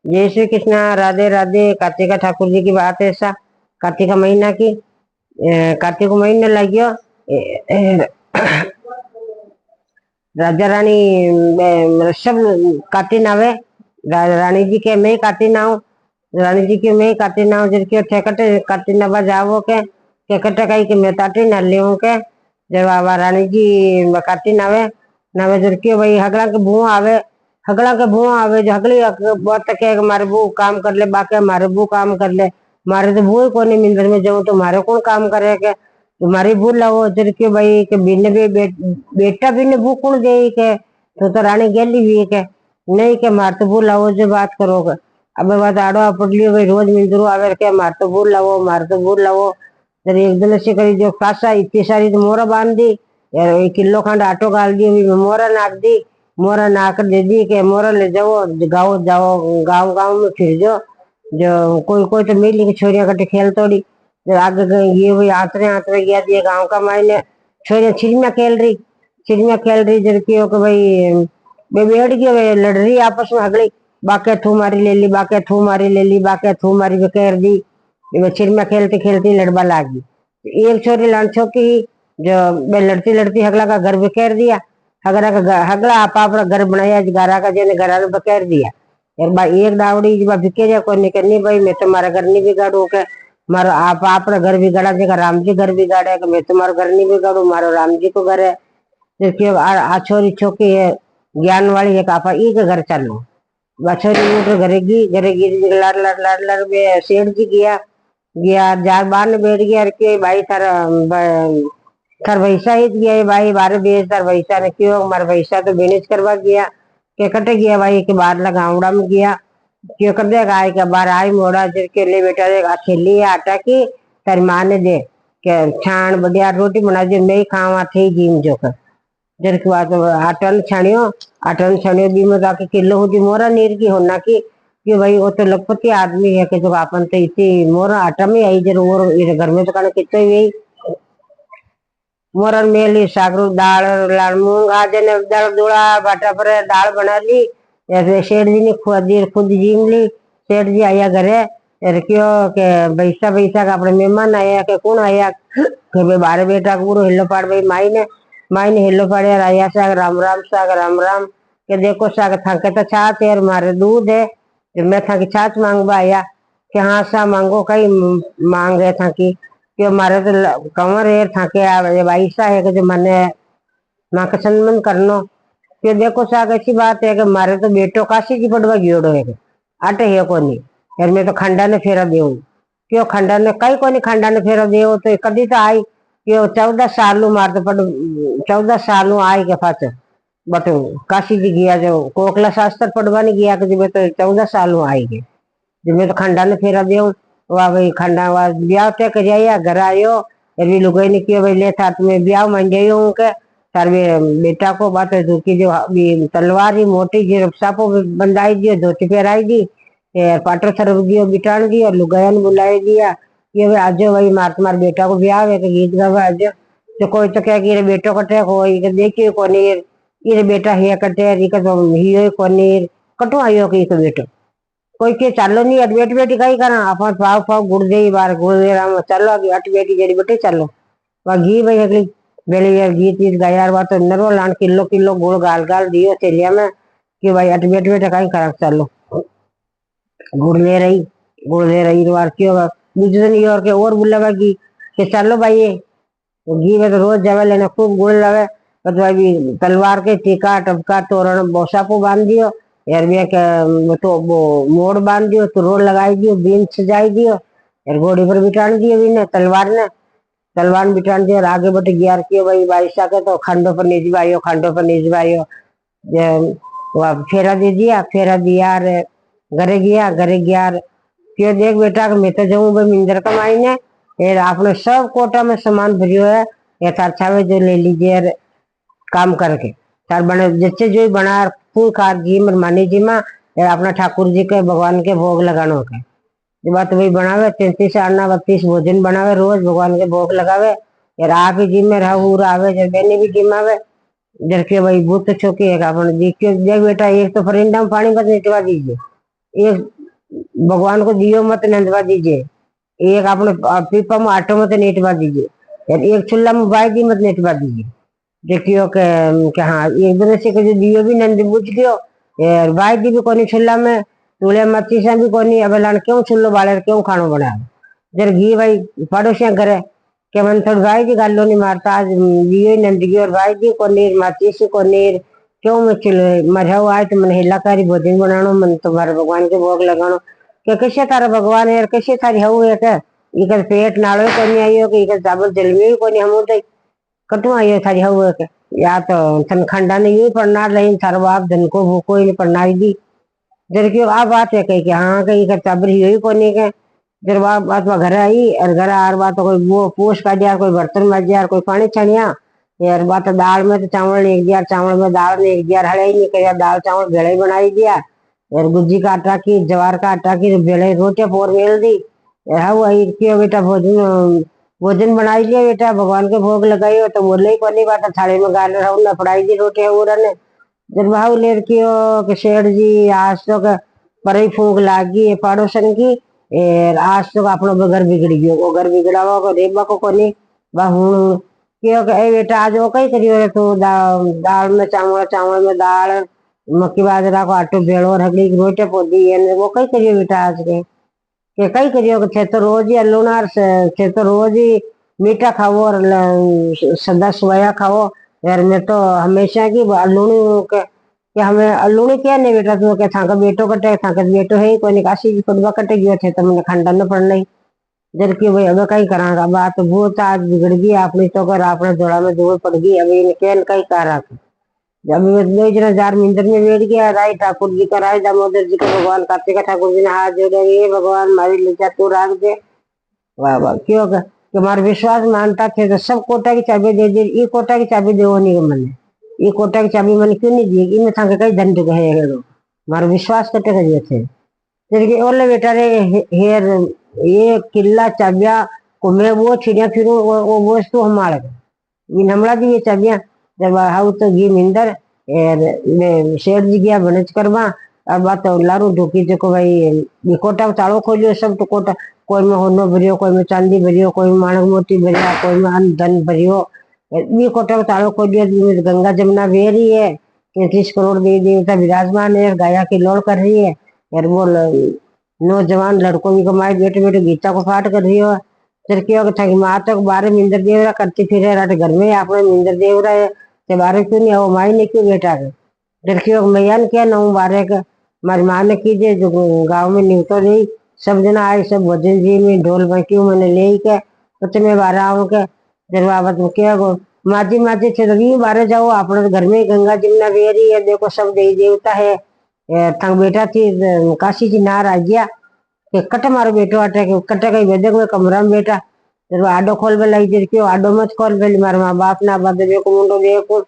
जय श्री कृष्णा, राधे राधे। कार्तिका ठाकुर जी की बात है ऐसा। कार्तिक महीना की कार्तिक महीने लगियो। राजा रानी सब काटी नावे। रानी जी के मैं काटी नाव। रानी जी के मैं काटी नाव जर के ठेकटे काटी नवा जावो के कटे कई के मैं ताटी ना लेऊ के जब आवा रानी जी काटी नावे। नावे जर के भाई हगला के भूआ आवे। हगला के भूआ आवे जो हगली बहुत के मारे बू काम कर ले, बाके मारे बू काम कर ले। मारे तो भू को नहीं मिल में जाऊं तो मारे कौन काम करे के तुम्हारी भू लाओ जर के भाई के बिन भी बेटा बिन भू कौन दे के तो रानी गेली भी के नहीं के मार तो भू लाओ जो बात करोगे। अब बात आड़ो पड़ली भाई रोज मिंदरू आवे के मार तो भू लाओ मार तो भू लाओ। जब एक दिन से करी जो कासा इतनी सारी तो मोरा बांध दी यार, 1 किलो खंड आटो गाल दी मोरा नाक दी। मोरा नाक दे दी के मोरा ले जाओ गाँव जाओ, गाँव गाँव में फिर जो कोई कोई तो मिली की छोरिया कटे खेल तोड़ी। जब आगे गई ये वही आतरे आतरे गया दिए गाँव का मायने छोरिया छिड़मिया खेल रही जर की हो भाई बे बैठ गयो वे लड़ रही आपस में हगली। बाके थू मारी ले ली, बाके थू मारी ले ली, बाके थू मारी बेकर दी। छिड़मिया खेलती खेलती लड़बा लागी। एक छोरी लड़ छोकी जो बे लड़ती लड़ती हगला का घर बेकर दिया। हगला आप घर बनाया गारा का जेने घरा ने बकेर दिया। एक डावड़ी जब बिके जाए कोई नहीं भाई मैं तुम्हारा घर नहीं बिगाड़ू के मारो आप घर बिगाड़ा देगा राम जी घर बिगाड़े मैं तुम्हारा घर नहीं बिगाड़ू मारो राम जी को घर है। देखिए आ छोरी छोकी है ज्ञान वाली है आपा ई के घर चलो। छोरी उठ घरेगी लड़ लड़ लड़ लड़ बे सेठ जी गया गया जार बार ने बैठ गया के भाई थारा थार भैसा ही गया भाई बारे बेच तार भैसा ने क्यों मार भैसा तो बेनेज करवा गया के कटे गया भाई के बाहर लगावड़ा में गया क्यों कर देगा आय के बाहर आई मोड़ा जर के ले बेटा देगा थैली आटा की तारी माँ ने दे के छाण बढ़िया रोटी बना दे मैं ही खावा थे जीम जो कर जर के बाद आटा ने छानियो दी में जाके किलो होती मोरा नीर की होना की कि भाई वो तो लखपति आदमी है कि जो अपन तो इसी मोरा आटा में आई जर और घर में तो कहना कितना ही मोरन मेली सागरू दाल लाल मूंग आज ने दाल दूड़ा बाटा पर दाल बना ली। ऐसे सेठ जी ने खुद जीम ली। सेठ जी आया घरे क्यों के बैसा बैसा का अपने मेहमान आया के कौन आया के बारे बेटा पूरा हिलो पाड़ भाई माई ने हिलो पाड़े आया साग राम राम के देखो साग थके तो छाछ है मारे दूध है मैं थकी छाछ मांगवा आया कि हाँ सा मांगो कई मांग है थकी कि मारे तो कंवर है थाके वाइसा है कि जो मने माँ का सम्मान करनो। कि देखो साग ऐसी बात है कि मारे तो बेटो काशी की पड़वा गियोड़ो है आटे है कोनी यार मैं तो खंडा ने फेरा देऊ क्यों खंडा ने कई कोनी खंडा ने फेरा देऊ तो कदी तो आई क्यों 14 साल मार तो पड़ 14 साल आई के पास बटू काशी जी गया जो कोकला शास्त्र पढ़वा नहीं गया कि मैं तो 14 साल आई गए जब मैं तो खंडा ने फेरा देऊ वाह भाई खंडा वाह ब्याह तय कर जाइए घर आयो अभी लुगाई ने किया भाई ले था तुम्हें ब्याह मान जाइयो के तार बेटा को बात है की जो तलवार ही मोटी जी सापो बंधाई दियो धोती पहराई दी पाटो सरफ दियो बिटान दियो लुगाया ने बुलाई दिया ये भाई आज भाई मार तुम्हारे बेटा को ब्याह है गीत गावा आज तो कोई तो क्या कि बेटो कटे हो देखियो कोनी ये बेटा हिया कटे हियो कोनी कटो आयो कि बेटो कोई के चालो नहीं अट बेटी बेटी कई करा अपन पाव पाव गुड़ दे बार गुड़ दे राम चलो अभी अट बेटी जड़ी बेटे चलो वह घी भाई अगली बेली यार घी तीस गायार बात तो नरो लान किलो किलो गुड़ गाल गाल दियो चलिया में कि भाई अट बेटी बेटे कई करा चलो गुड़ ले रही बार क्यों दूसरे दिन और के और बुलावा घी के चलो भाई ये घी में तो रोज जावे लेने खूब गुड़ लगे तो भाई तलवार के टीका टपका तोरण बोसापो बांध दियो यार भी तो वो मोड़ बांध दियो तो रोड लगाई दियो बीन सजाई दियो यार घोड़ी पर बिठान दियो भी ने तलवार बिठान दियो आगे बटे गियार कियो भाई बारिशा के तो खंडो पर निजवाइयो वह फेरा दे दिया फेरा दिया घरे गया क्यों देख बेटा मैं तो जाऊं भाई मिंजर कमाई ने यार आपने सब कोटा में सामान भरियो है या तार छावे जो ले लीजिए काम करके तार बने जिससे जो बना फूल खाद जी मानी जी माँ अपना ठाकुर जी के भगवान के भोग लगानो के ये बात वही बनावे 33 अन्ना 32 भोजन बनावे रोज भगवान के भोग लगावे यार आप ही जिम में रहू आवे जब बेने भी जिम आवे जर के भाई भूत छोकी है अपन जी क्यों देख बेटा एक तो परिंदा में पानी बस निटवा दीजिए एक भगवान को दियो मत नंदवा दीजिए, एक अपने पीपा में आटो मत नेटवा दीजिए, और एक चूल्हा में बाई दी मत नेटवा दीजिए। देखियो के हाँ एक दिन से जो दियो भी नंद बुझ गयो, और बाई दी भी कोनी चूल्हा में, चूल्हे मच्छी से भी कोनी। अब लान क्यों चूल्हो बाले क्यों खानो बनाए, जर घी भाई पड़ोसिया करे के मन थोड़ी भाई जी गालो नहीं मारता, आज दियो नंद गयो और भाई जी कोनी माची से कोनी, क्यों मैं चूल्हे मरहाओ आए तो मन हिलाकारी भोजन बनानो, मन तुम्हारे भगवान के भोग लगानो। के कैसे तारा भगवान है, कैसे थारी हऊ है के इकर पेट नालो कोनी आयो, कि इकर चावल जल में कोनी हम तो कटु आयो थारी हऊ है के, या तो थन खंडा नहीं हुई पढ़ना लेकिन थारो बाप धन को भूको ही पढ़नाई दी। जर क्यों आ बात है कही कि हाँ कहीं इकर चाबर ही हुई कोनी के, जर बात बात घर आई और घर आर बात कोई वो पोष का दिया, कोई बर्तन मार दिया, कोई पानी छानिया, यार बात दाल में तो चावल ने एक दिया, चावल में दाल ने एक दिया, हड़े ही नहीं करिया, दाल चावल भेड़े बनाई दिया, और गुज्जी का आटा की जवार का आटा की भेड़े रोटियां पोर मेल दी। हाँ वही क्यों बेटा भोजन भोजन बनाई लिया बेटा, भगवान के भोग लगाई तो बोले ही कोनी बात, थाली में गाल रहू ना पड़ाई दी रोटियां उड़ने। जब भाव लेर कियो कि शेठ जी आज तो पर ही फूक लागी है पड़ोसन की, आज तो अपनो घर बिगड़ गयो, वो घर बिगड़ा हुआ को रेबा को कोनी बा हूं क्यों ए बेटा आज वो कई करियो रे तू दाल में चावल, चावल में दाल, मक्की बाजरा को आटो भेड़ो रगड़ी रोटी पोदी है, वो कई करियो बेटा आज के कई करियो के थे तो रोज ही अल्लूनार थे तो रोज ही मीठा खाओ और सदा सोया खाओ, यार मैं तो हमेशा की अल्लूनी के हमें अल्लूनी क्या नहीं बेटा तू के थाका बेटो कटे, थाका बेटो है कोई निकासी की खुदबा कटे गयो थे तो मैंने खंडन न पड़ नहीं। जर की भाई अब कई करा बात भूत आज बिगड़ गई अपनी तो कर अपने जोड़ा में धूल पड़ गई, अभी इनके कई करा जब दो जना जार मिंदर में बैठ गया, राय ठाकुर जी का राय दामोदर जी का भगवान कार्तिका ठाकुर जी ने हाथ जोड़े, ये भगवान मारी लिजा तू राख दे। वाह वाह क्यों कि हमारे विश्वास मानता थे तो सब कोटा की चाबी दे दी, ये कोटा की चाबी दे नहीं मैंने, ये कोटा की चाबी मैंने क्यों नहीं दी, इनमें था कई दंड गए हमारा विश्वास कटे गए थे। फिर ओले बेटा रे हेर ये किला चाबिया को मैं वो छिड़िया फिरू वो वस्तु हमारे इन हमला दी ये चाबियां। जब हाउ तो गी मिंदर शेर जी गया बनच करवा, अब बात लारू ढोकी जो भाई ये कोटा ताड़ो खोलियो सब तो कोटा कोई में होनो भरियो, कोई में चांदी भरियो, कोई में माणक मोती भरिया, कोई में अन्न धन भरियो, ये कोटा ताड़ो खोलियो। गंगा जमुना बह रही है, 33 करोड़ देवी देवता विराजमान है, गाया की लोड़ कर रही है, और वो नौजवान लड़कों की कमाई बेटे बेटे गीता को पाठ कर रही हो। फिर क्यों थकी माँ तक बारे मिंदर देवरा करती फिर रात घर में आपने मिंदर देवरा है ते बारे क्यों नहीं आओ माई ने क्यों बेटा के फिर क्यों मैया ने क्या नौ बारे का मारी माँ ने कीजिए जो गाँव में न्यूतो रही सब जना आए सब भोजन जी में ढोल क्यों मैंने ले के तो तुम्हें बारह आओ के फिर बाबा तुम क्या माजी माजी रवि बारे जाओ अपने घर में गंगा जमुना बह रही है, देखो सब देवी देवता है। थंग बेटा थी काशी जी नार आ गया कि कट मारो बेटो आटे के कटे कहीं वेदक में कमरा में बेटा फिर आडो खोल बे लाई दे क्यों आडो मत खोल बेली मारे माँ बाप ना बाद देखो मुंडो देखो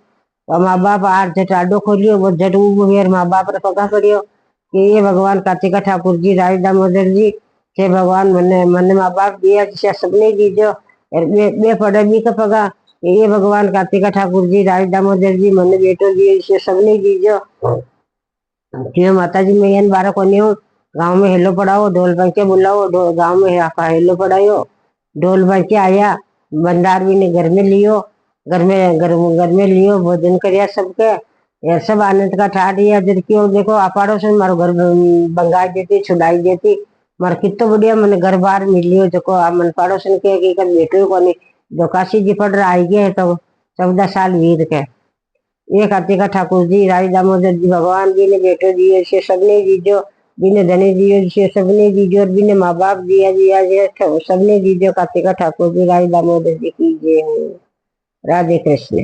माँ बाप आर झट आडो खोलियो वो झट मेरे माँ बाप ने पगा पड़ियो कि ये भगवान कार्तिका ठाकुर जी राय दामोदर जी के भगवान मने मने माँ बाप दिया जिसे सबने दीजो बे पड़े भी का पगा ये भगवान कार्तिका ठाकुर जी राय दामोदर जी मने बेटो दिए जिसे सबने दीजो। क्यों माता जी मैं इन बारह को नहीं हूँ गाँव में हेलो पढ़ाओ ढोल बज के बुलाओ गाँव में हेलो पढ़ाओ ढोल बज के आया बंदार भी ने घर में लियो घर में लियो भोजन करिया सबके ये सब आनंद का ठा दिया। जब क्यों देखो अपाड़ो से मारो घर बंगाई देती छुड़ाई देती मार कितो बढ़िया मैंने घर बार मिलियो जो मन पड़ोसन के बेटो को नहीं जो काशी जी पढ़ रहा आई गए तो 14 साल वीर के ये कार्तिका ठाकुर जी राय दामोदर जी भगवान जी ने बेटो दिए से सबने दीजो बिने धने दियो से सबने दीजो और बिने माँ बाप दिया दिया सबने दीजो कार्तिका ठाकुर जी राय दामोदर जी की जय हो। राधे कृष्ण।